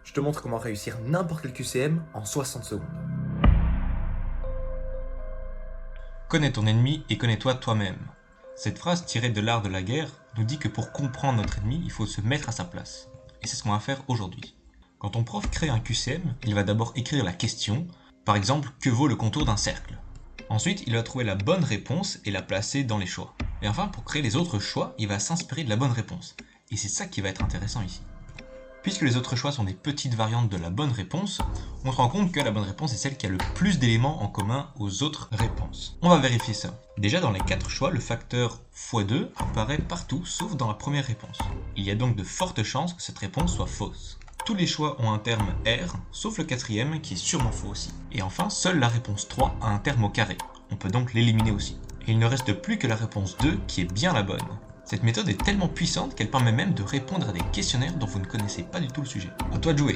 Je te montre comment réussir n'importe quel QCM en 60 secondes. Connais ton ennemi et connais-toi toi-même. Cette phrase tirée de l'art de la guerre nous dit que pour comprendre notre ennemi, il faut se mettre à sa place. Et c'est ce qu'on va faire aujourd'hui. Quand ton prof crée un QCM, il va d'abord écrire la question, par exemple, que vaut le contour d'un cercle? Ensuite, il va trouver la bonne réponse et la placer dans les choix. Et enfin, pour créer les autres choix, il va s'inspirer de la bonne réponse. Et c'est ça qui va être intéressant ici. Puisque les autres choix sont des petites variantes de la bonne réponse, on se rend compte que la bonne réponse est celle qui a le plus d'éléments en commun aux autres réponses. On va vérifier ça. Déjà dans les 4 choix, le facteur x2 apparaît partout sauf dans la première réponse. Il y a donc de fortes chances que cette réponse soit fausse. Tous les choix ont un terme R, sauf le quatrième qui est sûrement faux aussi. Et enfin, seule la réponse 3 a un terme au carré. On peut donc l'éliminer aussi. Et il ne reste plus que la réponse 2 qui est bien la bonne. Cette méthode est tellement puissante qu'elle permet même de répondre à des questionnaires dont vous ne connaissez pas du tout le sujet. À toi de jouer.